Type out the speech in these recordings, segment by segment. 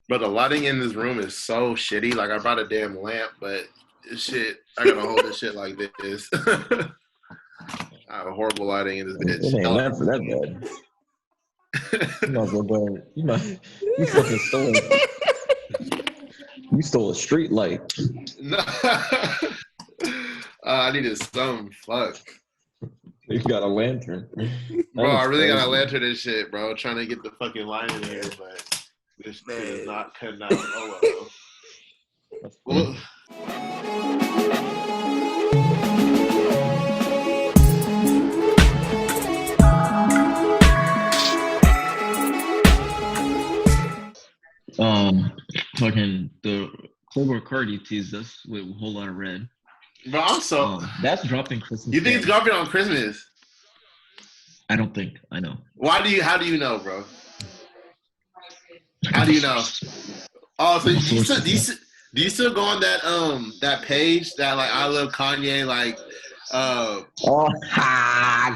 But the lighting in this room is so shitty. Like I brought a damn lamp, but this shit, I gotta hold this shit like this. I have a horrible lighting in this bitch. It ain't never that bad. You might as well go. You fucking stole it. You stole a street light. No. I needed some. Fuck. You got a lantern. Bro, I really got a lantern and shit, bro. Trying to get the fucking line in here, but this shit is not cutting out. Oh well. Fucking the Playboy Cardi teased us with a whole lot of red. But also, that's dropping Christmas. You think it's dropping on Christmas? I don't think. I know. How do you know, bro? How do you know? Oh, so do you still go on that page that like I love Kanye like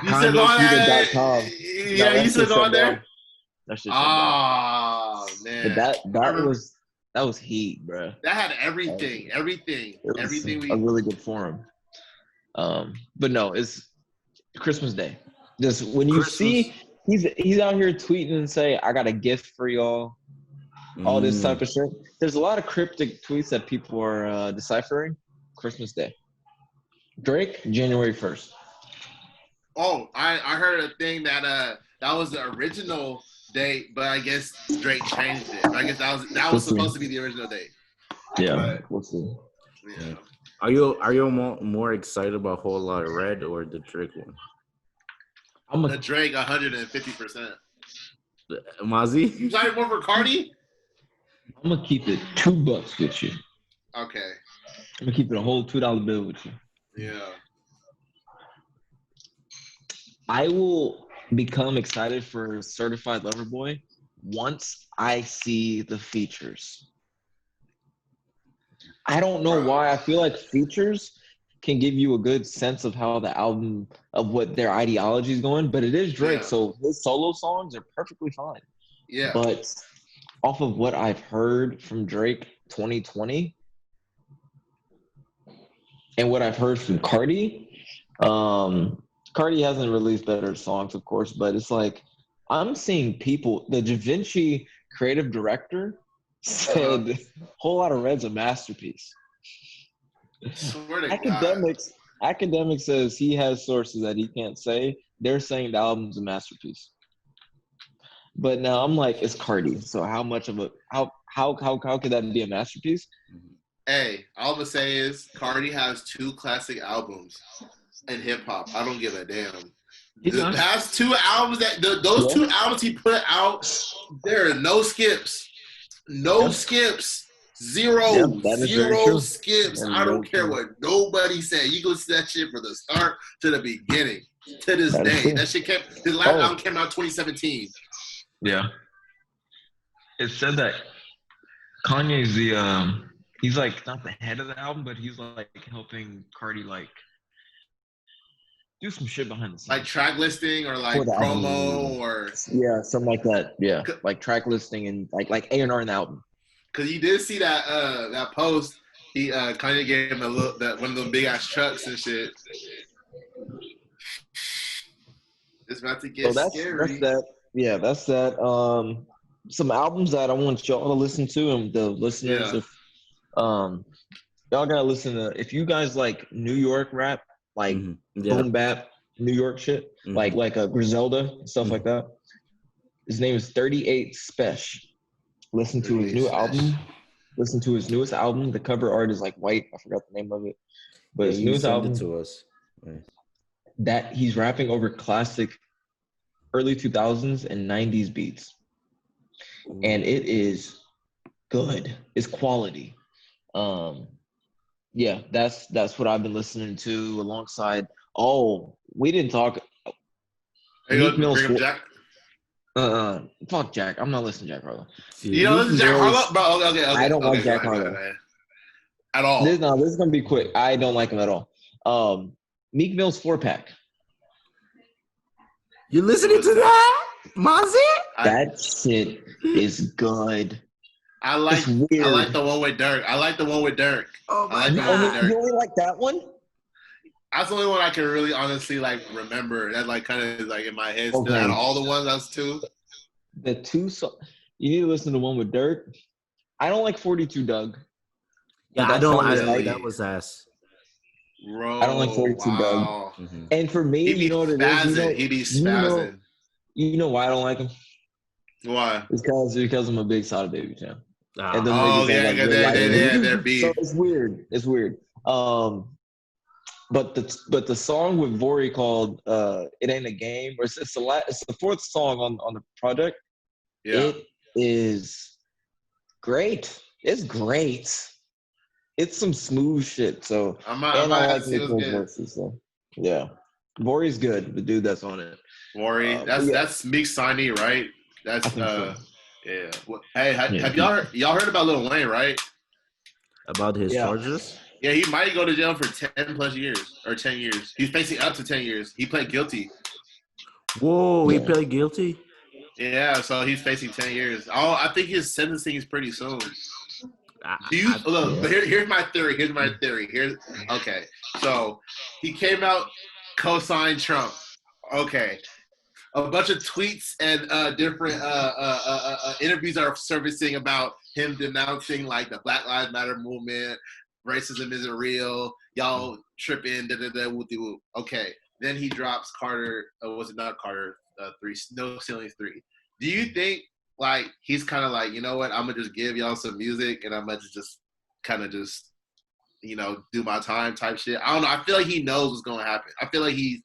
you still go on that? Yeah, you still go on there? That's just man. But that was heat, bro. That had everything. Everything a really good forum. But no, it's Christmas Day. Just when you see he's out here tweeting and say, I got a gift for y'all, all this type of shit. There's a lot of cryptic tweets that people are deciphering. Christmas Day. Drake, January 1st. Oh, I heard a thing that that was the original date, but I guess Drake changed it. I guess that was supposed to be the original date. Yeah, we'll see. Yeah. Are you more excited about Whole Lot of Red or the Drake one? The Drake 150%. Mozzie? You excited more for Cardi? I'm gonna keep it $2 with you. Okay. I'm gonna keep it a whole $2 bill with you. Yeah. I will become excited for Certified Lover Boy once I see the features. I don't know why. I feel like features can give you a good sense of how the album, of what their ideology is going, but it is Drake, so his solo songs are perfectly fine. Yeah. But off of what I've heard from Drake 2020 and what I've heard from Cardi, Cardi hasn't released better songs, of course, but it's like I'm seeing people. The Da Vinci creative director said Whole Lot of Red's a masterpiece. Swear to Academic says he has sources that he can't say. They're saying the album's a masterpiece. But now I'm like, it's Cardi. So how much of a how could that be a masterpiece? Hey, all I'm gonna say is Cardi has 2 classic albums in hip hop. I don't give a damn. The past 2 albums those 2 albums he put out, there are no skips. No skips. Zero skips. I don't care what nobody said. You can listen to that shit from the start to the beginning. To this day. That shit his last album came out 2017. Yeah. It said that Kanye's he's like not the head of the album, but he's like helping Cardi like do some shit behind the scenes. Like track listing or like promo or something like that. Yeah. Like track listing and like A&R in the album. Cause you did see that that post. He Kanye gave him one of those big ass trucks and shit. It's about to get scary. That's that. Some albums that I want y'all to listen to, and the listeners, y'all gotta listen to. If you guys like New York rap, like boom bap, New York shit, like a Griselda stuff like that. His name is 38 Spesh. Listen to his new album. Listen to his newest album. The cover art is like white. I forgot the name of it. But his newest album to us. Right. That he's rapping over classic early 2000s and 90s beats. Ooh. And it is good. It's quality. That's what I've been listening to alongside. Oh, we didn't talk. Meek Mill's Jack. Fuck Jack. I'm not listening to Jack Harlow. You don't listen to Jack Harlow? Bro, okay. I don't like Jack Harlow. At all. This is going to be quick. I don't like him at all. Meek Mill's 4-pack. You listening to that, Mozzie? That shit is good. I like the one with Dirk. I like the one with Dirk. Oh I like my the one with God. Dirk. You only like that one? That's the only one I can really honestly like remember. That like kind of like in my head still. Okay. Out of all the ones, that's two. The two songs. You need to listen to one with Dirk. I don't like 42 Doug. Yeah, That song is hype. that was ass. Bro, I don't like 42 Doug. wow. Mm-hmm. And for me, He be you know what it is? spazzing. He be spazzing. You know why I don't like him? Why? It's because I'm a big Sada Baby fan. And them Oh, niggas yeah, have like they're beef. So it's weird. It's weird. But the song with Vori called "It Ain't a Game," or it's the fourth song on the project. Yeah. It is great. It's great. It's some smooth shit. So I might have to see what's good. verses. So yeah, Vori's good. The dude that's on it. Worry. That's Meek Siney, right? That's so. Yeah. Hey, have y'all heard about Lil Wayne, right? About his charges? Yeah, he might go to jail for 10 plus years or 10 years. He's facing up to 10 years. He pled guilty. Whoa, he pled guilty? Yeah, so he's facing 10 years. Oh, I think his sentencing is pretty soon. Look, here's my theory. Okay. So he came out, co-signed Trump. Okay. A bunch of tweets and different interviews are surfacing about him denouncing like the Black Lives Matter movement. Racism isn't real. Y'all tripping. Whoop-de-whoop. Okay. Then he drops Carter. Was it not Carter? 3. No Ceilings 3. Do you think like he's kind of like, you know what? I'm gonna just give y'all some music and I'm gonna just kind of just do my time type shit. I don't know. I feel like he knows what's gonna happen. I feel like he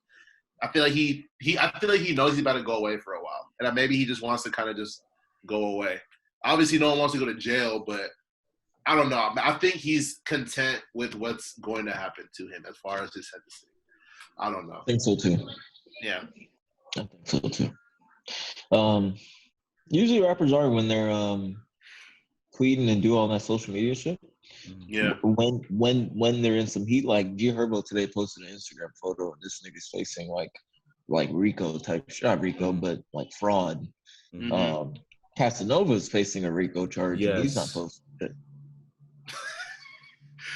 knows he's about to go away for a while, and maybe he just wants to kind of just go away. Obviously, no one wants to go to jail, but I don't know. I think he's content with what's going to happen to him as far as his sentencing. I don't know. I think so too. Yeah, I think so too. Usually rappers are when they're tweeting and do all that social media shit. Yeah. When they're in some heat, like G Herbo today posted an Instagram photo and this nigga's facing like Rico type shit, not Rico, but like fraud. Mm-hmm. Casanova's facing a Rico charge and he's not posting it.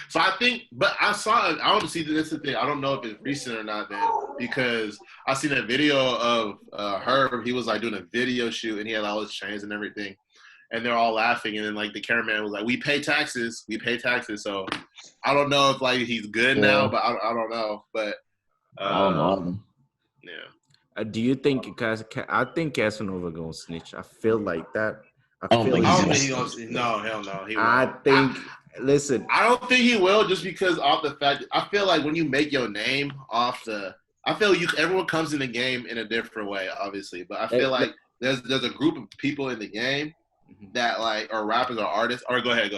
So I think, but I don't see this thing. I don't know if it's recent or not, man, because I seen a video of Herb. He was like doing a video shoot and he had all his chains and everything. And they're all laughing, and then like the cameraman was like, "We pay taxes. So I don't know if like he's good now, but I don't know. But I don't know. Yeah. Do you think? I think Casanova gonna snitch. I feel like that. I don't think he's gonna. No, hell no. He won't. Listen, I don't think he will, just because of the fact. I feel like when you make your name off I feel everyone comes in the game in a different way, obviously, but I feel like there's a group of people in the game that like are rappers or artists. Or go ahead.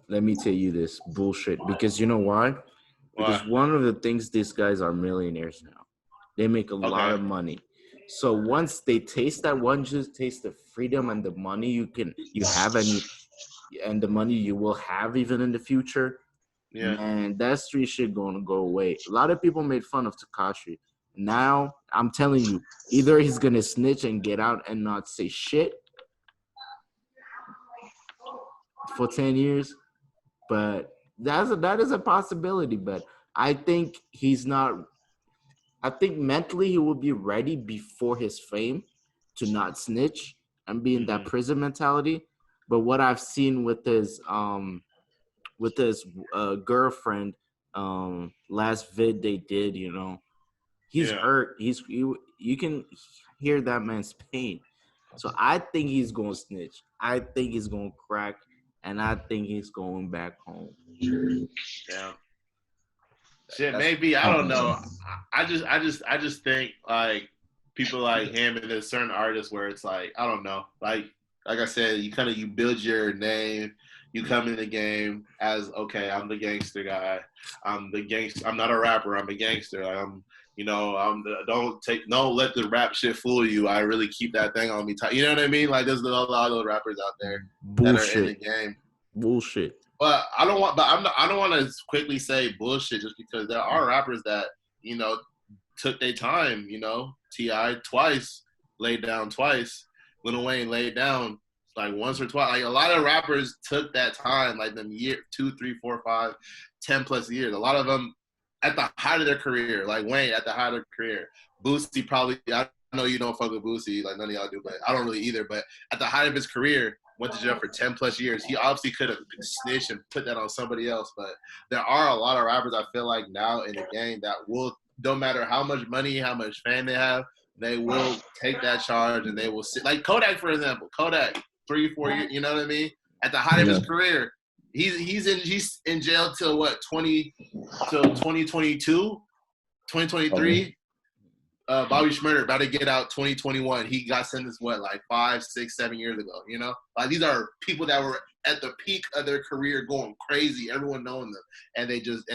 Let me tell you this bullshit, because you know why? Because one of the things, these guys are millionaires now. They make a lot of money. So once they taste that one, just taste the freedom and the money you have and the money you will have even in the future. Yeah. And that street shit gonna go away. A lot of people made fun of Tekashi. Now I'm telling you, either he's gonna snitch and get out and not say shit for 10 years, but that is a possibility. But I think he's not. I think mentally he will be ready before his fame to not snitch and be in that prison mentality. But what I've seen with his girlfriend, last vid they did, he's hurt. You can hear that man's pain. So I think he's gonna snitch. I think he's gonna crack, and I think he's going back home. Yeah. Shit, maybe, I don't know. I just think like people like him and there's certain artists where it's like, I don't know, like I said, you build your name, you come in the game as, okay, I'm the gangster guy, I'm not a rapper, I'm a gangster, like don't let the rap shit fool you. I really keep that thing on me tight. You know what I mean? Like there's a lot of those rappers out there that are in the game. Bullshit. But I don't want to quickly say bullshit just because there are rappers that, took their time, T.I. twice, laid down twice, Lil Wayne laid down. like once or twice. Like a lot of rappers took that time, like them 2, 3, 4, 5, 10 plus years. A lot of them at the height of their career, like Wayne at the height of their career. Boosie probably, I know you don't fuck with Boosie, like none of y'all do, but I don't really either. But at the height of his career, went to jail for 10 plus years. He obviously could have snitched and put that on somebody else. But there are a lot of rappers I feel like now in the game that will, no matter how much money, how much fame they have, they will take that charge and they will sit. Like Kodak, for example. Kodak, 3, 4 years, you know what I mean? At the height of his career, he's in jail till what, 2022, 2023. Bobby Shmurda about to get out 2021. He got sentenced like 5, 6, 7 years ago. You know, like these are people that were at the peak of their career, going crazy. Everyone knowing them, and they just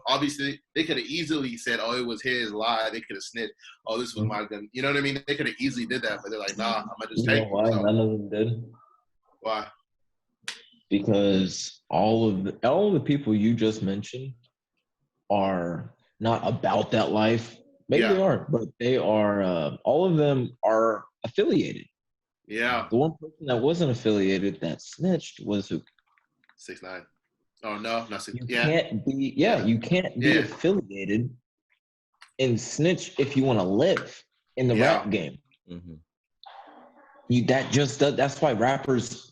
obviously they could have easily said, "Oh, it was his lie." They could have snitched. "Oh, this was my gun." You know what I mean? They could have easily did that, but they're like, "Nah, I'm gonna just take it." Why none of them did? Why? Because all of the people you just mentioned are not about that life. Maybe they are, but they are. All of them are affiliated. Yeah. The one person that wasn't affiliated that snitched was who? 6ix9ine. Oh no, not 6. You can't be. Yeah, you can't be affiliated and snitch if you want to live in the rap game. Mm-hmm. That's why rappers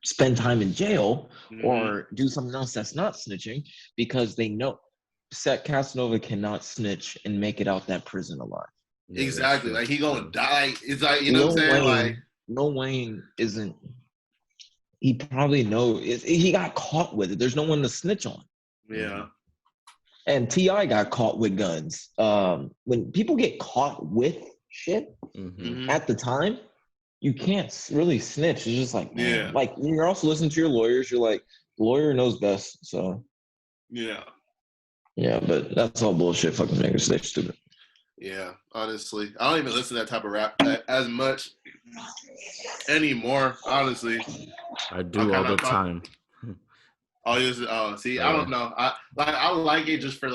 spend time in jail or do something else that's not snitching, because they know Set Casanova cannot snitch and make it out that prison alive. Yeah, exactly. Like he gonna die. It's like, you know what I'm saying? Like Lil Wayne isn't. He probably knows. He got caught with it. There's no one to snitch on. Yeah. And T.I. got caught with guns. When people get caught with shit at the time, you can't really snitch. It's just like, man, like you're also listening to your lawyers. You're like, the lawyer knows best. So yeah, but that's all bullshit. Fucking niggas, they're stupid. Yeah, honestly, I don't even listen to that type of rap as much anymore. Honestly, I do all the time. See, I don't know. I like it just for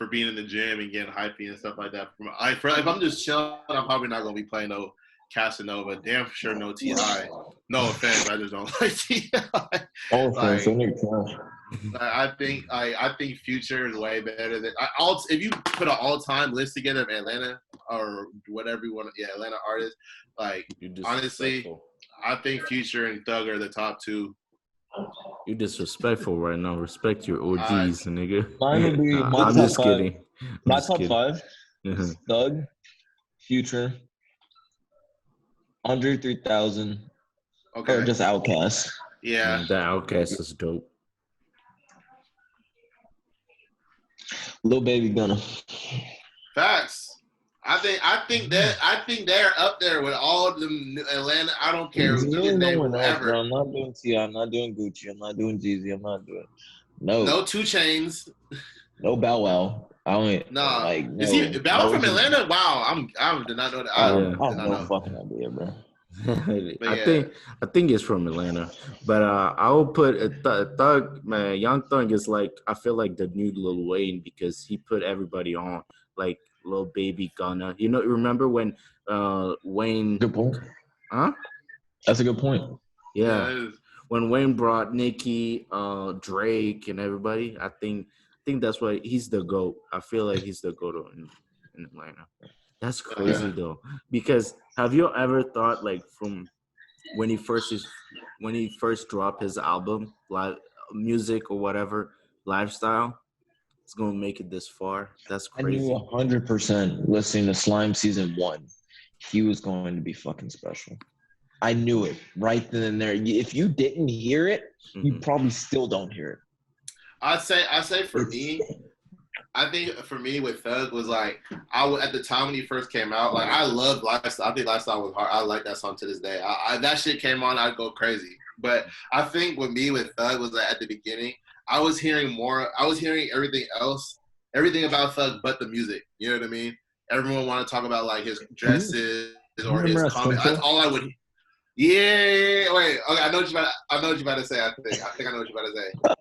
being in the gym and getting hypey and stuff like that. If I'm just chilling, I'm probably not gonna be playing no Casanova. Damn sure no T.I. No offense, I just don't like T.I. I think Future is way better than if you put an all-time list together of Atlanta or whatever you want, Atlanta artists. Like honestly, I think Future and Thug are the top 2. You're disrespectful right now. Respect your OGs, nigga. Mine would be I'm just kidding. My top 5: Thug, Future, Andre 3000, or just Outkast. Yeah, the Outkast is dope. Lil Baby Gunna. Facts. I think they're up there with all them Atlanta. I don't care who's name whatever. I'm not doing T.I. I'm not doing Gucci. I'm not doing Jeezy. I'm not doing no 2 Chainz. No Bow Wow. I don't like. No, is he Bow Wow from Atlanta? Wow, I did not know that. I have no fucking idea, bro. I think it's from Atlanta, but I will put Thug. Man, Young Thug is like, I feel like the new Lil Wayne, because he put everybody on, like Lil Baby Gunna. You know, remember when Wayne? Good point. Huh? That's a good point. Yeah, when Wayne brought Nicki, Drake, and everybody, I think that's why he's the GOAT. I feel like he's the GOAT in Atlanta. That's crazy though, because have you ever thought, like, from when he first dropped his album, live music or whatever, Lifestyle, it's gonna make it this far? That's crazy. I knew 100% listening to Slime Season 1, he was going to be fucking special. I knew it right then and there. If you didn't hear it, you probably still don't hear it. I say for me, I think for me with Thug was like, at the time when he first came out, like I loved Lifestyle. I think Lifestyle was hard. I like that song to this day. That shit came on, I'd go crazy. But I think with me with Thug was that at the beginning, I was hearing everything else, everything about Thug but the music. You know what I mean? Everyone wanted to talk about like his dresses or his comments. That's all I would. Yeah. Wait. Okay. I know what you're about to say. I think I know what you're about to say.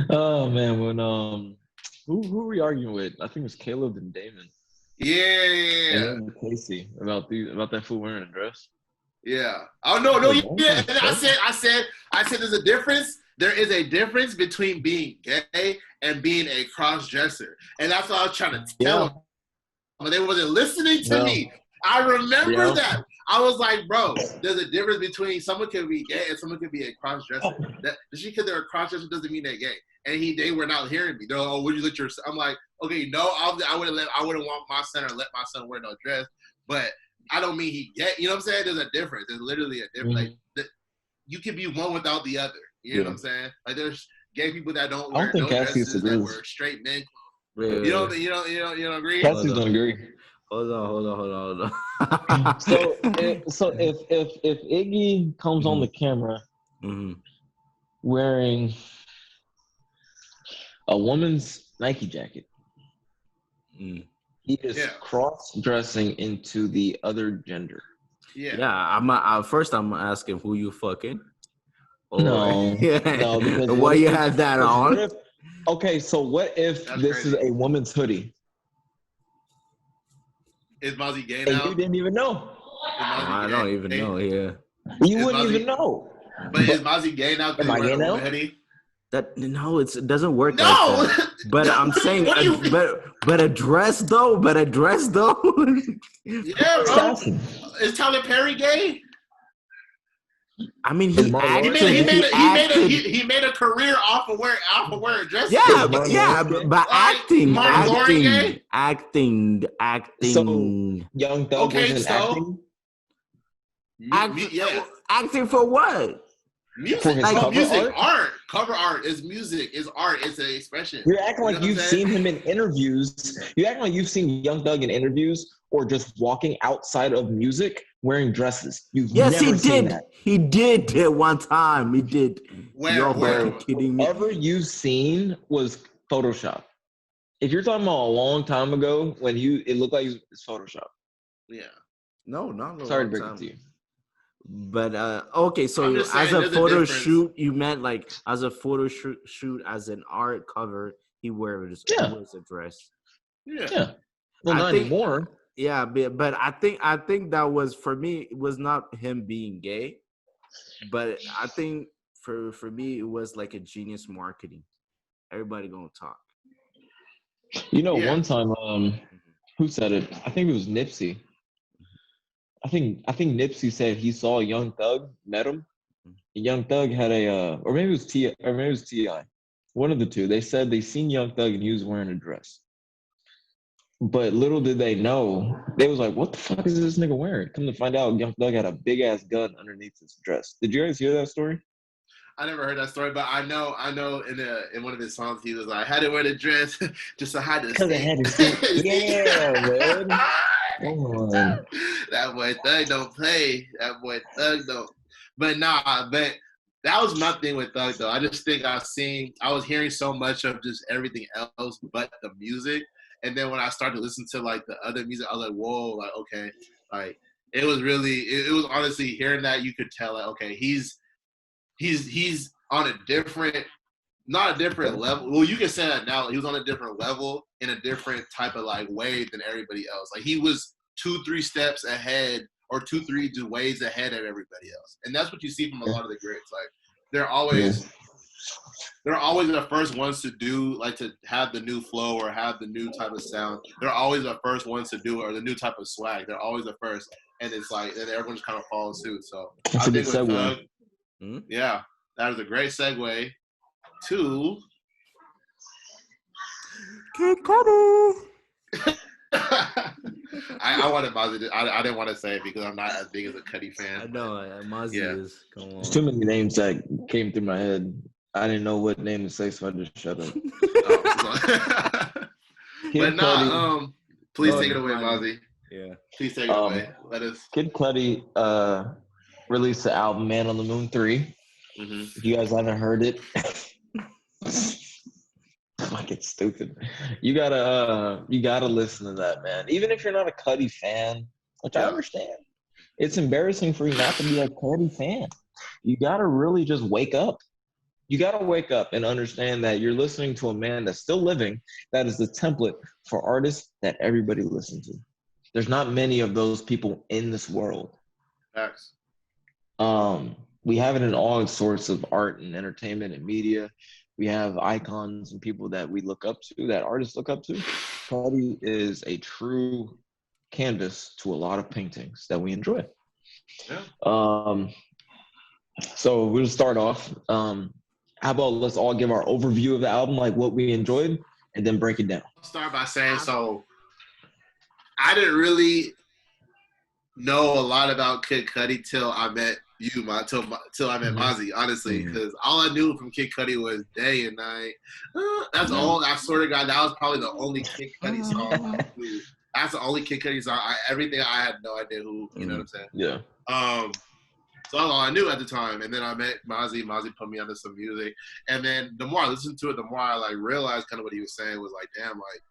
Oh man, when who were we arguing with? I think it was Caleb and Damon. Yeah. And Casey about that fool wearing a dress. Yeah. Oh no, yeah. And I said, there's a difference. There is a difference between being gay and being a cross-dresser, and that's what I was trying to tell them. But they wasn't listening to me. I remember that. I was like, bro, there's a difference between someone could be gay and someone could be a cross-dresser. That just because they're a cross-dresser doesn't mean they're gay. And they were not hearing me. They're like, oh, would you let your? I'm like, okay, no, I wouldn't want my son or let my son wear no dress, but I don't mean he gay. You know what I'm saying? There's a difference. There's literally a difference. Mm-hmm. Like you can be one without the other. You know what I'm saying? Like there's gay people that don't wear no dresses that wear straight men clothes. You don't agree? Cassie's don't agree. Hold on. So if Iggy comes on the camera wearing a woman's Nike jacket, he is cross-dressing into the other gender. Yeah. First I'm asking who you fucking. No, because why you had that on? Okay, so what if this is a woman's hoodie? Is Mozzie gay now? And you didn't even know. I don't even know. Yeah, you wouldn't even know. But is Mozzie gay now? Am I gay now? It doesn't work. No, like that. But I'm saying, but a dress though. Yeah, bro. Is Tyler Perry gay? I mean, he made a career off of wearing dresses. Yeah, but acting. So Young Thug wasn't acting. Acting for what? Music, art. Cover art is music, is art, it's an expression. You're acting like you've seen him in interviews. You acting like you've seen Young Thug in interviews or just walking outside of music wearing dresses. Yes, he did. That. He did it one time. He did. Where? Kidding me? Whatever you've seen was Photoshop. If you're talking about a long time ago when it looked like it's Photoshop. Yeah. No, not sorry to break it to you. But okay, so as a photo shoot, you meant like as a photo shoot as an art cover, he wears a dress. Yeah. Well, not anymore. Yeah, but I think that was, for me, it was not him being gay, but I think for me it was like a genius marketing. Everybody gonna talk. One time, who said it? I think it was Nipsey. I think Nipsey said he saw Young Thug, met him. Young Thug had or maybe it was T.I. One of the two. They said they seen Young Thug and he was wearing a dress. But little did they know, they was like, what the fuck is this nigga wearing? Come to find out, Young Thug had a big-ass gun underneath his dress. Did you guys hear that story? I never heard that story, but I know in one of his songs, he was like, I had to wear the dress just so I had to see. Yeah, man. That boy Thug don't play. That boy Thug don't. But but that was my thing with Thug, though. I just think I was hearing so much of just everything else but the music. And then when I started to listen to like the other music, I was like, whoa, like, okay. Like it was honestly hearing that, you could tell like, okay, he's on a different, not a different level. Well, you can say that now. He was on a different level in a different type of like way than everybody else. Like he was 2-3 steps ahead or 2-3 ways ahead of everybody else. And that's what you see from a lot of the greats. Like they're always the first ones to do, like to have the new flow or have the new type of sound. They're always the first ones to do it, or the new type of swag. They're always the first. And it's like, and everyone just kind of follows suit. So that's I think with Thug, yeah, that is a great segue to Kid Cudi. I wanted Mozzie. I didn't want to say it because I'm not as big as a Cudi fan. I know Mozzie is. Come on. There's too many names that came through my head. I didn't know what name to say, so I just shut up. But please take it away, Mozzie. Yeah. Please take it away. Let us. Kid Cudi released the album Man on the Moon 3. Mm-hmm. If you guys haven't heard it, fuck, it's stupid. You gotta listen to that, man. Even if you're not a Cudi fan, which I understand, it's embarrassing for you not to be a Cudi fan. You gotta really just wake up. You gotta wake up and understand that you're listening to a man that's still living. That is the template for artists that everybody listens to. There's not many of those people in this world. Facts. We have it in all sorts of art and entertainment and media. We have icons and people that we look up to, that artists look up to. Cudi is a true canvas to a lot of paintings that we enjoy. Yeah. So we'll start off. How about let's all give our overview of the album, like what we enjoyed, and then break it down. I'll start by saying, so I didn't really know a lot about Kid Cudi till I met you, till I met Mozzie, honestly, because all I knew from Kid Cudi was Day and Night. That's all. I swear to God, that was probably the only Kid Cudi song. That's the only Kid Cudi song. Everything I had no idea who. You know what I'm saying? Yeah. So that's all I knew at the time. And then I met Mozzie. Mozzie put me onto some music. And then the more I listened to it, the more I like realized kind of what he was saying was like, damn, like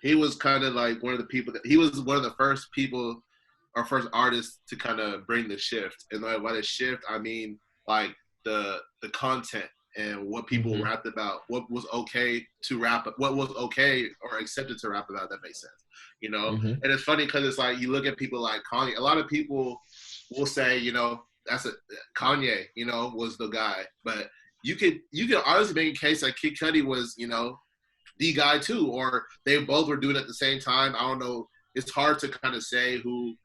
he was kind of like one of the people that he was one of the first people or first artists to kind of bring the shift. And like by the shift, I mean like the content and what people rapped about, what was okay to rap, what was okay or accepted to rap about. That makes sense, you know. And it's funny because it's like you look at people like Kanye. A lot of people will say, you know, Kanye, you know, was the guy, but you could honestly make a case that Kid Cudi was, you know, the guy too, or they both were doing it at the same time. I don't know. It's hard to kind of say who,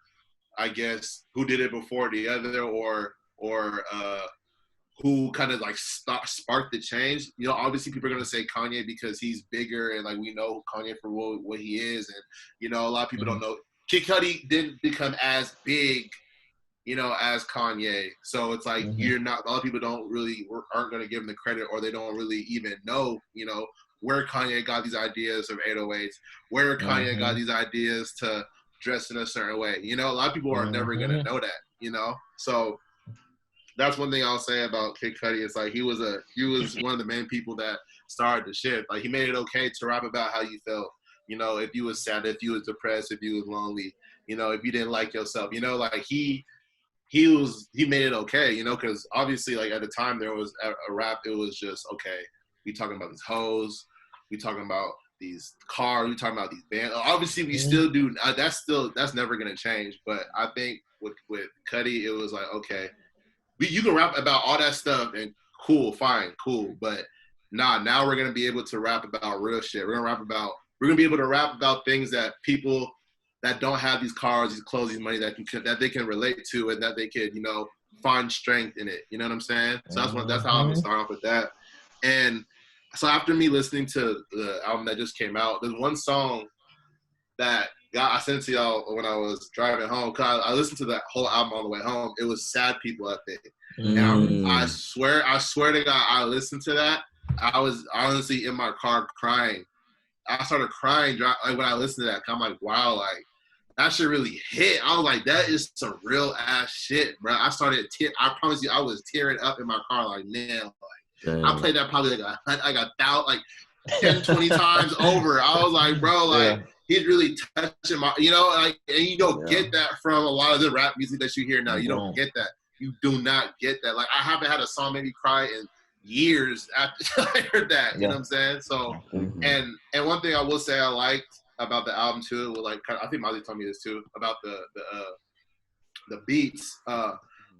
I guess, who did it before the other, or who kind of like sparked the change. You know, obviously people are gonna say Kanye because he's bigger and like we know Kanye for what he is, and you know a lot of people don't know Kid Cudi didn't become as big, you know, as Kanye. So it's like you're not. A lot of people aren't gonna give him the credit, or they don't really even know, you know, where Kanye got these ideas of 808s, where Kanye got these ideas to dress in a certain way. You know, a lot of people are never gonna know that, you know. So that's one thing I'll say about Kid Cudi. It's like he was one of the main people that started the shift. Like he made it okay to rap about how you felt. You know, if you was sad, if you was depressed, if you was lonely, you know, if you didn't like yourself, you know, like he made it okay, you know, because obviously like at the time there was a rap, it was just okay, we talking about these hoes, we talking about these cars, we talking about these bands. Obviously we still do, that's never gonna change. But I think with Cudi, it was like, okay, you can rap about all that stuff and cool, but now we're gonna be able to rap about real shit. We're gonna be able to rap about things that people that don't have these cars, these clothes, these money that they can relate to, and that they could, you know, find strength in it. You know what I'm saying? So that's how I'm gonna start off with that. And so after me listening to the album that just came out, there's one song that I sent to y'all when I was driving home. Cause I listened to that whole album on the way home. It was Sad People, I think. And I swear to God, I listened to that. I was honestly in my car crying. I started crying like when I listened to that. I'm like, wow, like that shit really hit. I was like, that is some real ass shit, bro. I promise you, I was tearing up in my car, like, man, like I played that probably like 10, 20 times over. I was like, bro, like he's really touching my, you know, like, and you don't get that from a lot of the rap music that you hear now. You don't get that. You do not get that. Like I haven't had a song make me cry in years after I heard that. You know what I'm saying? So, and one thing I will say I liked about the album too, was like, I think Mozzie told me this too, about the beats,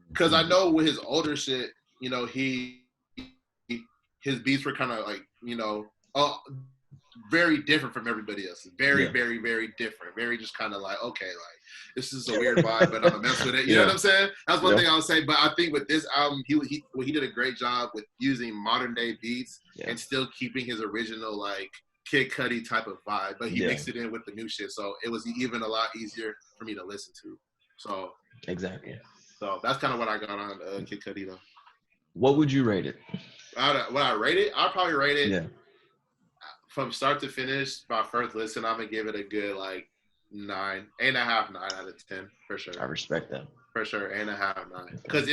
because I know with his older shit, you know, his beats were kind of like, you know, very different from everybody else. Very, very, very different. Very just kind of like, okay, like this is a weird vibe, but I'm gonna mess with it. You know what I'm saying? That's one thing I'll say. But I think with this album, he did a great job with using modern day beats and still keeping his original like Kid Cudi type of vibe, but he mixed it in with the new shit, so it was even a lot easier for me to listen to. So exactly. So that's kind of what I got on Kid Cudi though. What would you rate it? What I rate it? I'd probably rate it from start to finish. My first listen, I'm gonna give it a good like 9, 8.5, 9 out of 10 for sure. I respect that for sure. 8.5, 9, because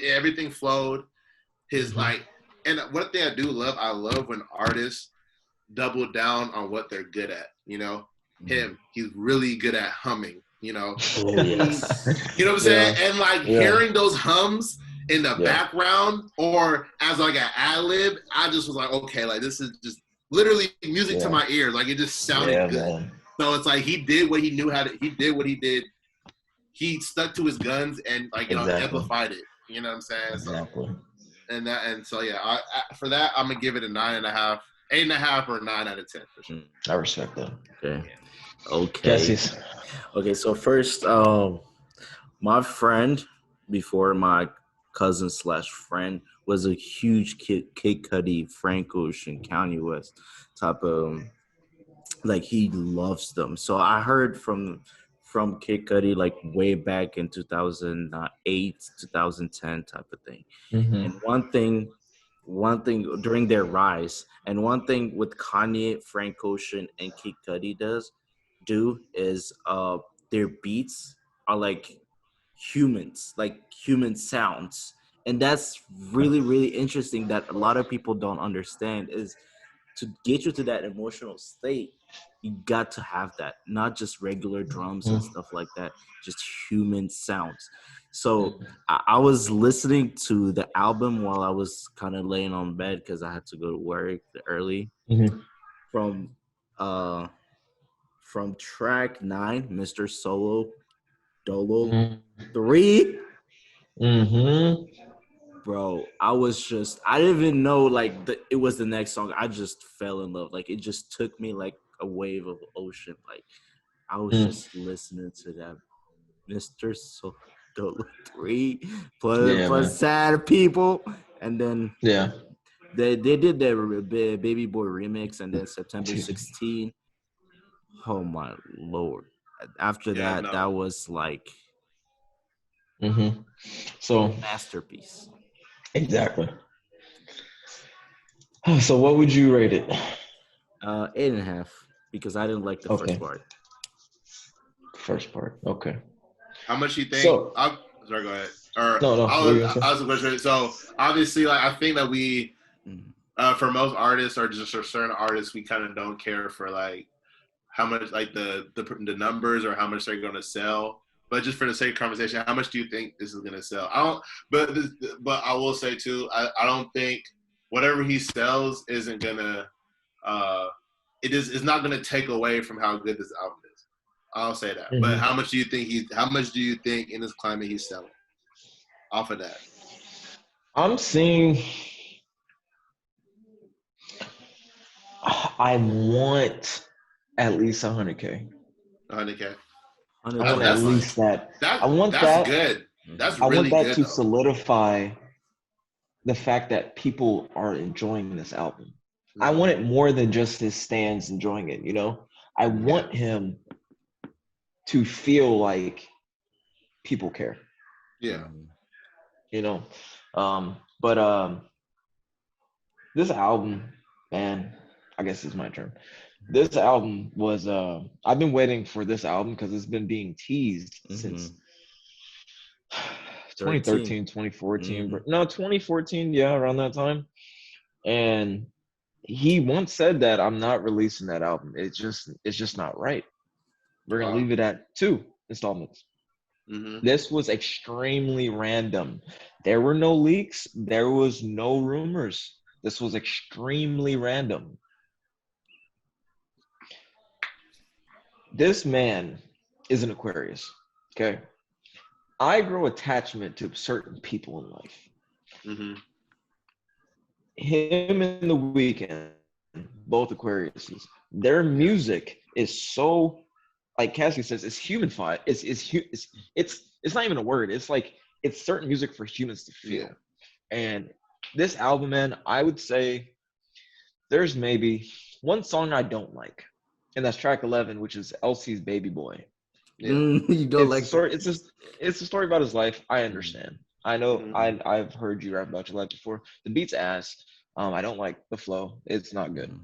everything flowed. His like, and one thing I love when artists double down on what they're good at. You know, he's really good at humming. You know, you know what I'm saying, and like hearing those hums in the background or as like an ad lib, I just was like, okay, like this is just literally music to my ears. Like it just sounded good. Man. So it's like he did what he knew how to. He did what he did he stuck to his guns and like amplified it. You know what I'm saying? Exactly. So yeah, for that I'm gonna give it a 9.5, 8.5, or 9 out of 10 for sure. I respect that. Okay. Okay. So first, my friend before my cousin / friend was a huge Kid Cudi, Frank Ocean, County West type of, like, he loves them. So I heard from Kid Cudi like way back in 2008, 2010 type of thing. Mm-hmm. And one thing during their rise, and one thing with Kanye, Frank Ocean, and Kid Cudi do is their beats are like humans, like human sounds. And that's really, really interesting that a lot of people don't understand, is to get you to that emotional state, you got to have that, not just regular drums and stuff like that, just human sounds. So I was listening to the album while I was kind of laying on bed because I had to go to work early. Mm-hmm. From track 9, Mr. Solo Dolo 3. Mm-hmm. Bro, I didn't even know like it was the next song. I just fell in love. Like, it just took me like a wave of ocean. Like, I was just listening to that Mr. Solo 3 plus Sad People. And then they did their Baby Boy remix, and then September 16. Oh my Lord. After that was like so masterpiece. Exactly. So what would you rate it? 8.5, because I didn't like the first part. First part. Okay. How much you think? So, sorry, go ahead. Or no. I was a question. So obviously, like, I think that we, for most artists or just for certain artists, we kind of don't care for like how much, like the numbers or how much they're going to sell. But just for the sake of conversation, how much do you think this is going to sell? I don't. But I will say too, I don't think whatever he sells isn't gonna. It's not gonna take away from how good this album is. I'll say that. But how much do you think in this climate he's selling off of that? I'm seeing. I want at least 100K. 100K. I want at least that. I want that's good. That's really good. I want that to solidify the fact that people are enjoying this album. I want it more than just his stands enjoying it, you know? I want him to feel like people care. Yeah. You know? But this album, man, I guess it's my turn. This album was I've been waiting for this album because it's been being teased since 2013, 2014. No, 2014, around that time. And he once said that I'm not releasing that album. It's just not right. We're gonna leave it at 2 installments. This was extremely random. There were no leaks. There was no rumors. This was extremely random. This man is an Aquarius. Okay. I grow attachment to certain people in life. Him and The Weeknd, both Aquariuses. Their music is so, like Cassie says, it's humanified. It's not even a word. It's like it's certain music for humans to feel. And this album, man, I would say there's maybe one song I don't like, and that's track 11, which is LC's Baby Boy. You don't like story. It's a story about his life. I understand. I know. I've heard you rap about your life before. The beat's ass. I don't like the flow. It's not good.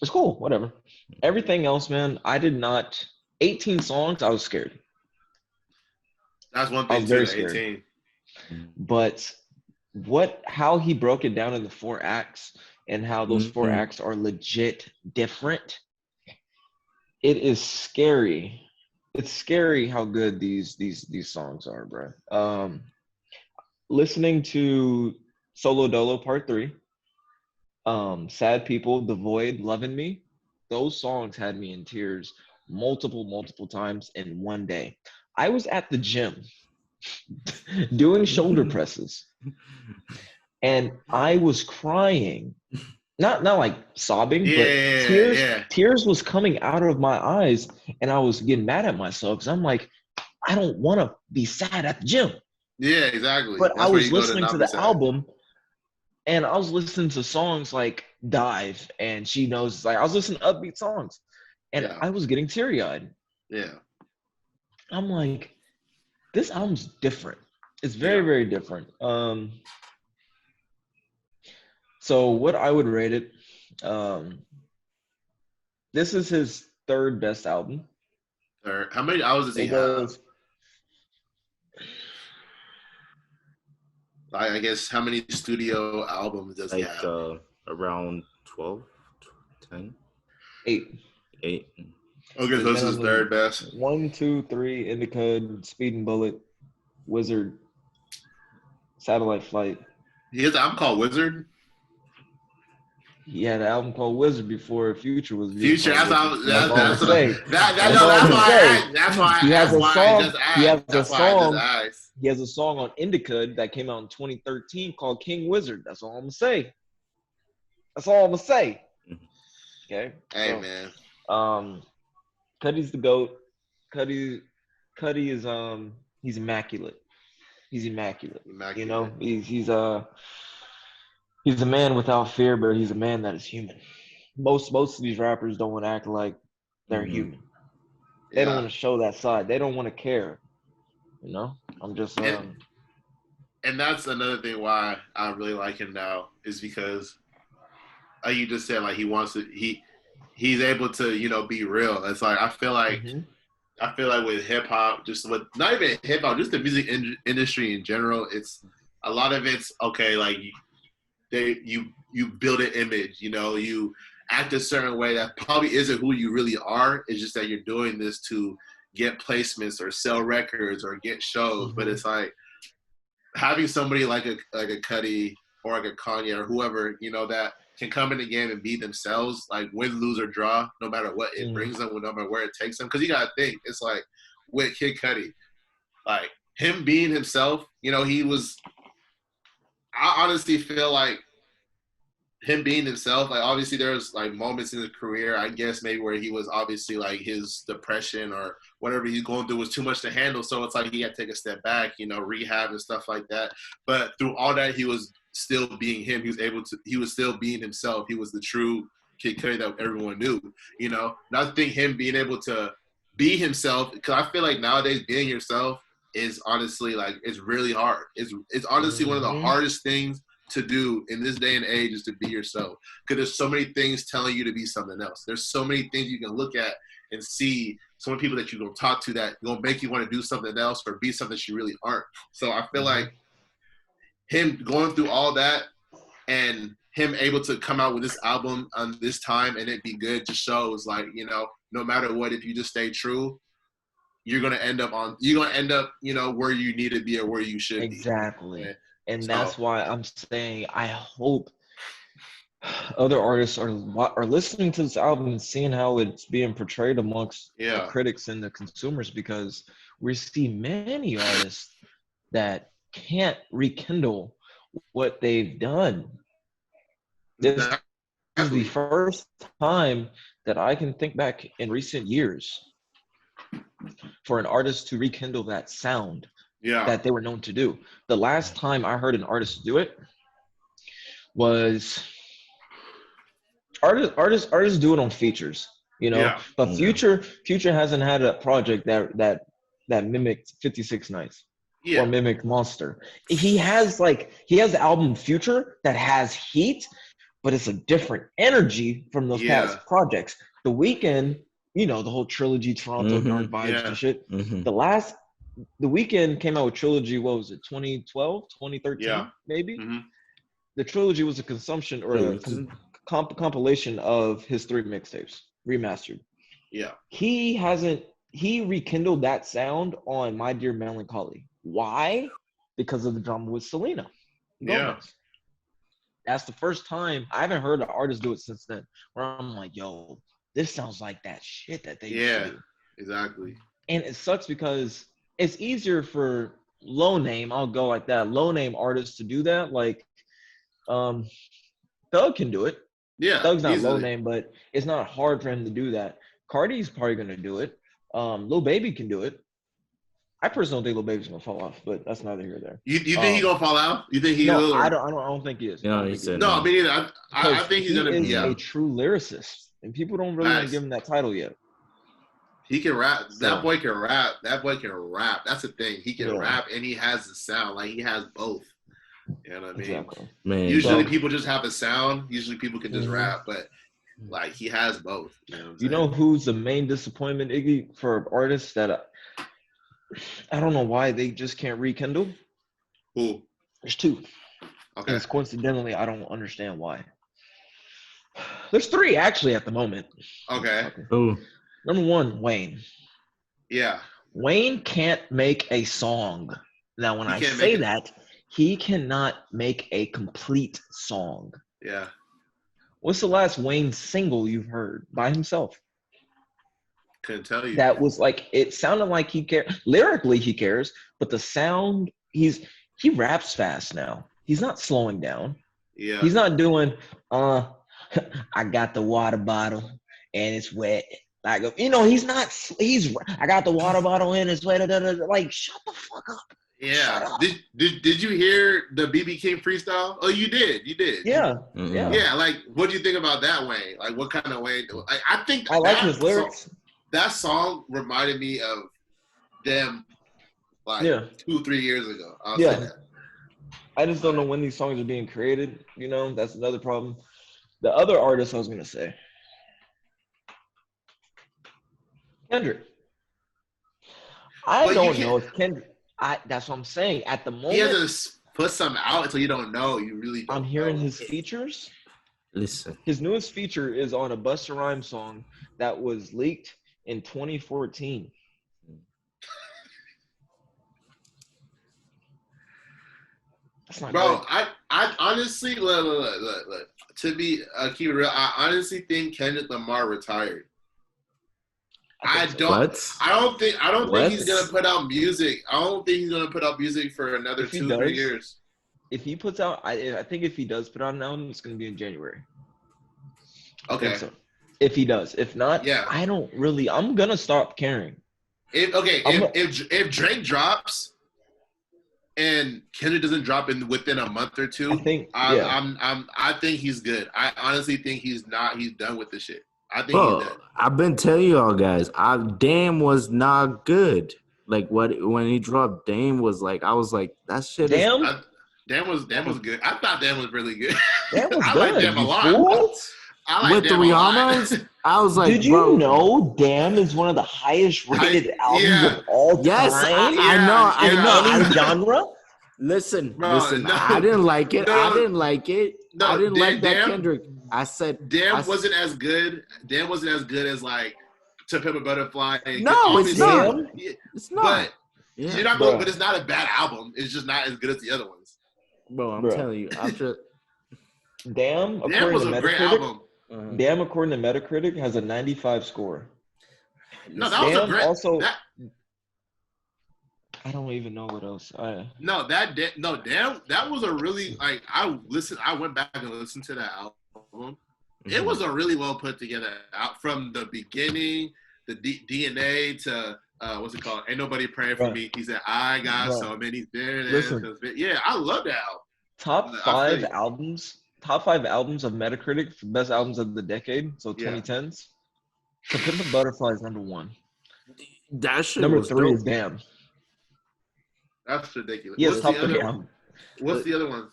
It's cool. Whatever. Everything else, man, I did not. 18 songs. I was scared. That's one thing. I was very scared. 18. But how he broke it down into 4 acts and how those 4 acts are legit different. It is scary. It's scary how good these songs are, bro. Listening to Solo Dolo Part 3, Sad People, The Void, Loving Me, those songs had me in tears multiple times in one day. I was at the gym doing shoulder presses, and I was crying. Not like sobbing, but tears was coming out of my eyes, and I was getting mad at myself because I'm like, I don't want to be sad at the gym. Yeah, exactly. But I was listening to the album, and I was listening to songs like Dive and She Knows. Like I was listening to upbeat songs, and I was getting teary-eyed. Yeah. I'm like, this album's different. It's very different. So what I would rate it, this is his third best album. How many hours does he have? I guess how many studio albums does he have? Around 12, 10? 8. Okay, so this is his third best. 1, 2, 3, Indica, Speed and Bullet, Wizard, Satellite Flight. He has an album called Wizard? He had an album called Wizard before Future was. Future, that's why he has a song on Indica that came out in 2013 called King Wizard. That's all I'm gonna say. Okay. Hey man. Cudi's the GOAT. Cudi is he's immaculate. He's immaculate. You know, he's a man without fear, but he's a man that is human. Most of these rappers don't want to act like they're human. They don't want to show that side. They don't want to care. You know? I'm just and that's another thing why I really like him now is because like you just said, like he's able to, you know, be real. It's like I feel like with hip hop, just with not even hip hop, just the music industry in general, it's a lot of it's okay, like you build an image, you know, you act a certain way that probably isn't who you really are. It's just that you're doing this to get placements or sell records or get shows. But it's like having somebody like a Cudi or like a Kanye or whoever, you know, that can come in the game and be themselves, like win, lose, or draw, no matter what it brings them, no matter where it takes them. Because you gotta think, it's like with Kid Cudi, like him being himself, you know, I honestly feel like him being himself, like obviously there's like moments in his career, I guess maybe where he was obviously like his depression or whatever he's going through was too much to handle. So it's like he had to take a step back, you know, rehab and stuff like that. But through all that, he was still being him. He was still being himself. He was the true Kid Cudi that everyone knew, you know. And I think him being able to be himself, because I feel like nowadays being yourself is honestly like, it's really hard. It's honestly one of the hardest things to do in this day and age is to be yourself, because there's so many things telling you to be something else. There's so many things you can look at and see, so many people that you're going to talk to that going to make you want to do something else or be something that you really aren't. So I feel like him going through all that and him able to come out with this album on this time and it be good just shows like, you know, no matter what, if you just stay true, you're going to end up, you know, where you need to be or where you should be. Exactly. And that's why I'm saying I hope other artists are listening to this album and seeing how it's being portrayed amongst the critics and the consumers, because we see many artists that can't rekindle what they've done. This is the first time that I can think back in recent years for an artist to rekindle that sound that they were known to do. The last time I heard an artist do it was artists do it on features, you know. But Future hasn't had a project that mimicked 56 Nights or mimicked Monster. He has the album Future that has heat, but it's a different energy from those past projects. The Weeknd, you know, the whole trilogy, Toronto, Dark Vibes and shit. The Weeknd came out with trilogy, what was it, 2012, 2013, maybe? The trilogy was a consumption or a compilation of his 3 mixtapes, remastered. He rekindled that sound on My Dear Melancholy. Why? Because of the drama with Selena Gomez. That's the first time. I haven't heard an artist do it since then, where I'm like, yo, this sounds like that shit that they used to do. Exactly. And it sucks because it's easier for low name, I'll go like that, low name artists to do that. Like Thug can do it. Yeah. Thug's not easily. low name, but it's not hard for him to do that. Cardi's probably gonna do it. Lil Baby can do it. I personally don't think Lil Baby's gonna fall off, but that's neither here nor there. You think he gonna fall out? You think he no, will? I don't think he is. No, he said no. I mean, I think he's gonna be. He is a true lyricist, and people don't really want to give him that title yet. He can rap. That boy can rap. That's the thing. He can rap, and he has the sound. Like he has both. You know what I mean? Exactly. Man, usually people just have a sound. Usually people can just rap, but like he has both. You know who's the main disappointment, Iggy, for artists that I don't know why they just can't rekindle? Who? There's two. Okay. And it's coincidentally, I don't understand why. There's three actually at the moment. Okay. Who? Number one, Wayne. Yeah. Wayne can't make a song. Now, when I say that, he cannot make a complete song. Yeah. What's the last Wayne single you've heard by himself? Couldn't tell you. That was like, it sounded like he cared. Lyrically, he cares, but the sound, he raps fast now. He's not slowing down. Yeah. He's not doing, I got the water bottle and it's wet. Like, he's not, I got the water bottle and it's wet. Like, shut the fuck up. Yeah. Did you hear the BB King freestyle? Oh, you did. Yeah. Mm-hmm. Yeah. Like, what do you think about that Wayne? Like, what kind of Wayne? Like, I think I like his lyrics. That song reminded me of them, like 2-3 years ago. I'll say that. I just don't know when these songs are being created. That's another problem. The other artist I was gonna say, Kendrick. I don't know if Kendrick. That's what I'm saying. At the moment, he has to put something out until you don't know. You really don't I'm hearing know. his features. Listen. His newest feature is on a Busta Rhymes song that was leaked in 2014. That's not Bro, good. I honestly look. To be keep it real, I honestly think Kendrick Lamar retired. I don't think he's gonna put out music. I don't think he's gonna put out music for another 2-3 years. If he puts out, I think if he does put out an album, it's gonna be in January. Okay. I think so. If he does, if not, I don't really. I'm gonna stop caring. If Drake drops and Kendrick doesn't drop within a month or two, I think he's good. I honestly think he's not. He's done with the shit. I think he's done. I've been telling y'all guys, Damn was not good. Like when he dropped Damn was like, I was like, that shit Damn? Damn was good. I thought Damn was really good. Damn was I good. like Damn a lot. With the Rihanna's, I was like, did you know Damn is one of the highest rated albums of all time? Yes, I know. Any genre? Listen. I didn't like it. I didn't like that Kendrick. I said Damn wasn't as good. Damn wasn't as good as like To Pimp a Butterfly. No, it's not. It's not. But it's not a bad album. It's just not as good as the other ones. Bro, I'm telling you, after Damn was a great album. Damn, according to Metacritic, has a 95 score. No, that was a great. Also, I don't even know what else. Damn, that was a really like. I went back and listened to that album. Mm-hmm. It was a really well put together out from the beginning, the DNA to what's it called? Ain't Nobody Praying for Me. He said, I got so many. Yeah, I love that album. Top five albums of Metacritic for best albums of the decade. So 2010s. To Pimp a Butterfly is number one. That shit number was 3 dope. is Damn. That's ridiculous. Yes, What's the other one?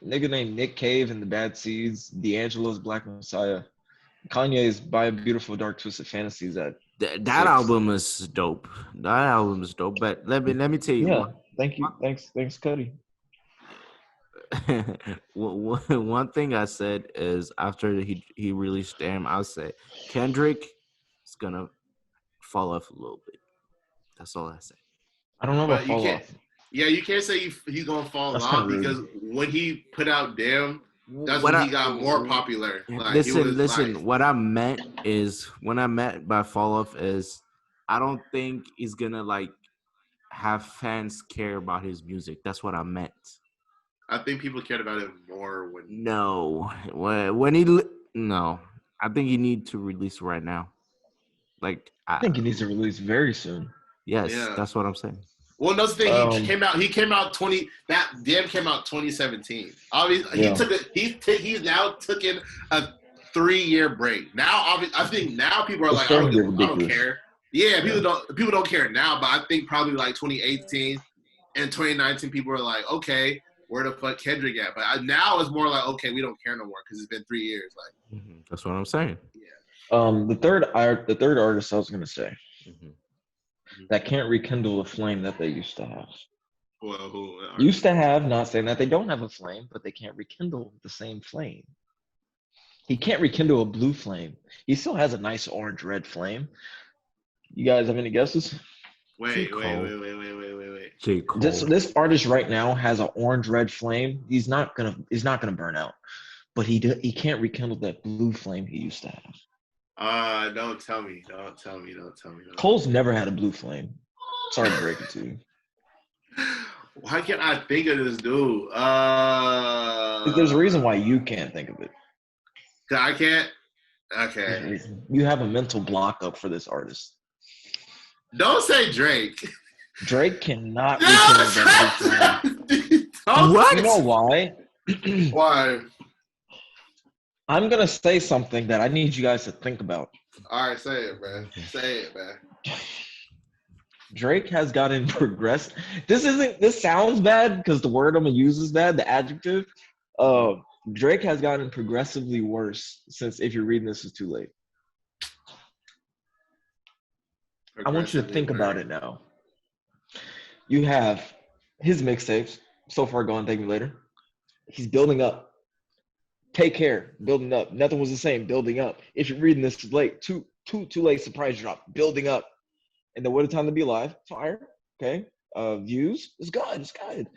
Nigga named Nick Cave and the Bad Seeds. D'Angelo's Black Messiah. Kanye's By a Beautiful Dark Twisted Fantasies. That album is dope. That album is dope. But let me tell you. Yeah. Thank you. Thanks, Cudi. One thing I said is after he released Damn, I said Kendrick is gonna fall off a little bit. That's all I say. I don't know about fall off. Yeah, you can't say he's gonna fall off because when he put out Damn, That's when he got more popular. Like, listen. What I meant by fall off is, I don't think he's gonna like have fans care about his music. That's what I meant. I think people cared about it more when. No, no. I think he need to release right now. Like, I think he needs to release very soon. Yes, that's what I'm saying. Well, another thing, he came out 2017. Obviously, he's now taken a 3-year break. Now, I think now people are like, I don't care. Yeah, people don't care now, but I think probably like 2018 and 2019, people are like, okay, where the fuck Kendrick at? But now it's more like, okay, we don't care no more because it's been 3 years. Like, that's what I'm saying. Yeah. The third artist I was gonna say that can't rekindle the flame that they used to have. Well, used to have, not saying that they don't have a flame, but they can't rekindle the same flame. He can't rekindle a blue flame. He still has a nice orange-red flame. You guys have any guesses? Wait. J. Cole. This artist right now has an orange-red flame. He's not gonna burn out, but he can't rekindle that blue flame he used to have. Don't tell me. Cole's never had a blue flame. Sorry to break it to you. Why can't I think of this dude? There's a reason why you can't think of it. I can't. Okay. You have a mental block up for this artist. Don't say Drake. Drake cannot rekindle that blue flame. What? You know why? Why? I'm gonna say something that I need you guys to think about. All right, say it, man. Drake has gotten progressed. This sounds bad because the word I'm gonna use is bad, the adjective. Drake has gotten progressively worse since, if you're reading this, is too late. I want you to think about it now. You have his mixtapes, So Far Gone, Thank Me Later. He's building up. Take Care, building up. Nothing Was the Same, building up. If you're reading this, is late. Too late, surprise drop, building up. And then What a Time to Be Alive, fire. Okay. Views is good. It's good.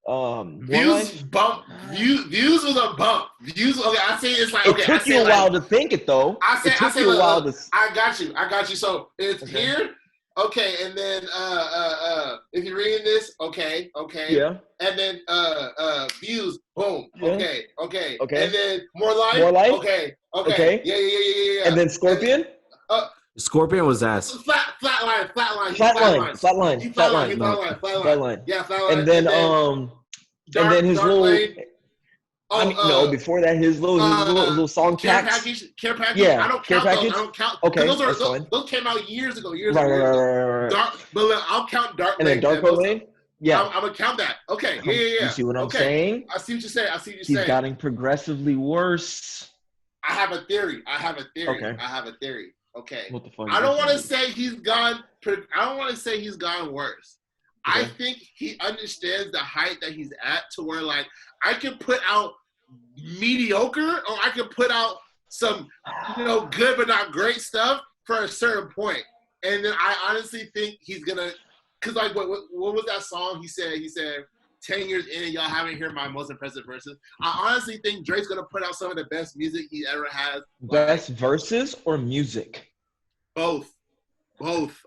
Views bump. Views was a bump. Views. Okay, I say it's like. Okay, it took you a while to think it though. I got you. So it's here. Okay, and then if you're reading this, okay. Yeah. And then views, boom. Yeah. Okay. And then more life. Okay. Yeah. And then Scorpion. Scorpion was ass. Flatline. Yeah, flatline. And then his little. Lane. Before that, his little song Care Package. Yeah, I don't Care count Package. Those. I don't count. Okay, those came out years ago. Right. But look, I'll count Dark and Lane. Then Dark Lane. Yeah, I'm gonna count that. Okay, yeah. You see what I'm saying? I see what you're saying. He's gotten progressively worse. I have a theory. Okay. What the fuck? I don't want to say he's gone. I don't want to say he's gone worse. Okay. I think he understands the height that he's at to where, like, I can put out mediocre or I can put out some, good but not great stuff for a certain point. And then I honestly think he's gonna, cause like what was that song he said? He said 10 years in and y'all haven't heard my most impressive verses. I honestly think Drake's gonna put out some of the best music he ever has. Best verses or music? Both.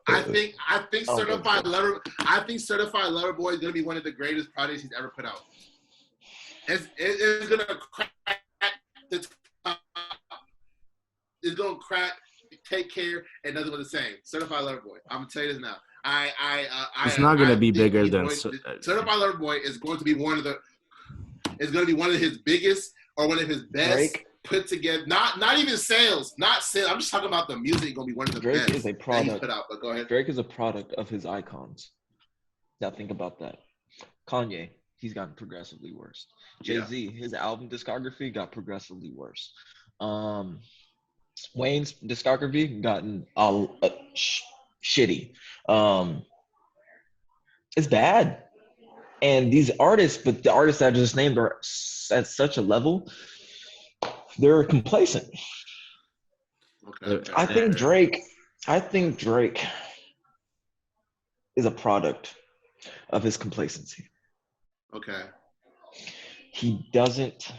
I think Certified Lover Boy is gonna be one of the greatest projects he's ever put out. It's gonna crack the top. It's gonna crack Take Care and Nothing Was the Same. Certified Lover Boy. I'm gonna tell you this now. It's not gonna be bigger than Certified Lover Boy is going to be one of his biggest or one of his best Drake. Put together. Not even sales. Not sales. I'm just talking about the music. Gonna be one of the best. Drake is a product. That he's put out. But go ahead. Drake is a product of his icons. Now think about that. Kanye, he's gotten progressively worse. Jay-Z, his album discography got progressively worse. Wayne's discography gotten shitty. It's bad. And these artists, but the artists I just named are at such a level, they're complacent. Okay. I think Drake is a product of his complacency. Okay. He doesn't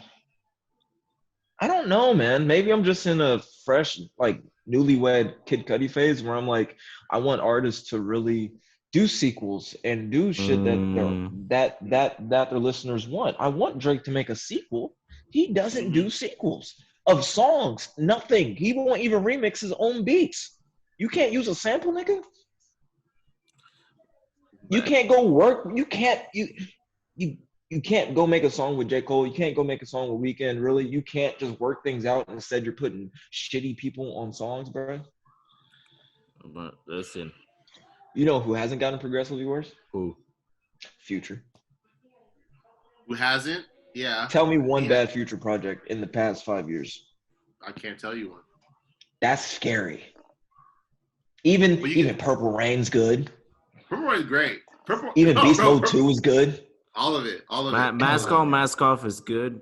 I don't know, man. Maybe I'm just in a fresh, like, newlywed Kid Cudi phase where I'm like, I want artists to really do sequels and do shit that their listeners want. I want Drake to make a sequel. He doesn't do sequels of songs. Nothing. He won't even remix his own beats. You can't use a sample, nigga. You can't go work. You can't go make a song with J. Cole. You can't go make a song with Weeknd. Really, you can't just work things out. Instead, you're putting shitty people on songs, bro. But listen, you know who hasn't gotten progressively worse? Who? Future. Who hasn't? Yeah. Tell me one bad Future project in the past 5 years. I can't tell you one. That's scary. Even Purple Rain's good. Purple Rain's great. Even Beast Mode 2 is good. All of it. Mask On, Mask Off is good.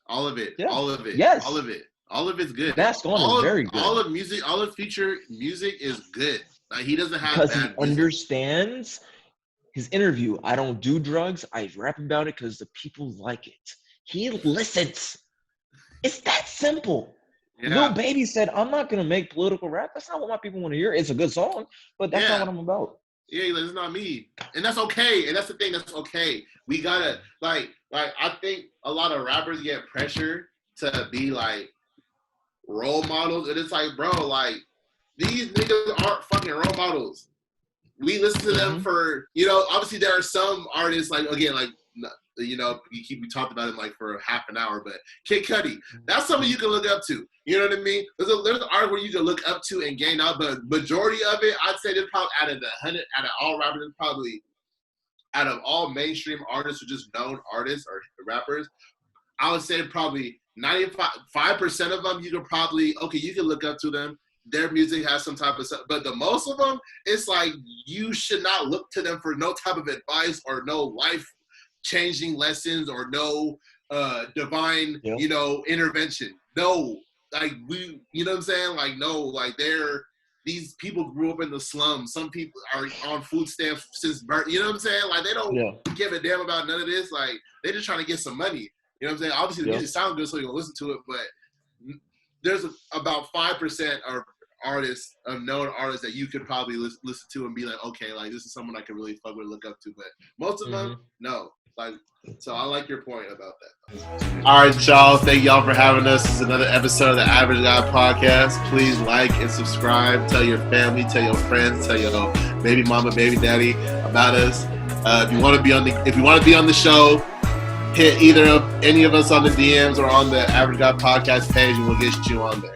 All of it. Yeah. All of it. Yes. All of it. All of it's good. Mask On is very good. All of music, all of Future music is good. Like, he doesn't have because bad he understands his interview. I don't do drugs. I rap about it because the people like it. He listens. It's that simple. Yeah. Lil Baby said, I'm not going to make political rap. That's not what my people want to hear. It's a good song, but that's not what I'm about. Yeah, it's not me. And that's okay. And that's the thing. That's okay. We got to, like, I think a lot of rappers get pressure to be, like, role models. And it's like, bro, like, these niggas aren't fucking role models. We listen to them for, obviously there are some artists, like, again, like, we talked about him like for half an hour, but Kid Cudi, that's something you can look up to. You know what I mean? There's an art where you can look up to and gain out, but majority of it, I'd say there's probably out of all rappers, probably out of all mainstream artists or just known artists or rappers, I would say probably 95% of them you can probably, you can look up to them. Their music has some type of stuff, but the most of them, it's like you should not look to them for no type of advice or no life-changing lessons or no divine, intervention. No, like you know what I'm saying? Like, no, like these people grew up in the slums. Some people are on food stamps since birth. You know what I'm saying? Like, they don't give a damn about none of this. Like, they're just trying to get some money. You know what I'm saying? Obviously, the music sounds good, so you're going to listen to it, but there's about 5% of known artists that you could probably listen to and be like, okay, like, this is someone I can really fuck with, look up to. But most of them, no. Like, so I like your point about that. All right, y'all. Thank y'all for having us. This is another episode of the Average Guy Podcast. Please like and subscribe. Tell your family, tell your friends, tell your baby mama, baby daddy about us. If you want to be on the show, hit either of any of us on the DMs or on the Average Guy Podcast page, and we'll get you on there.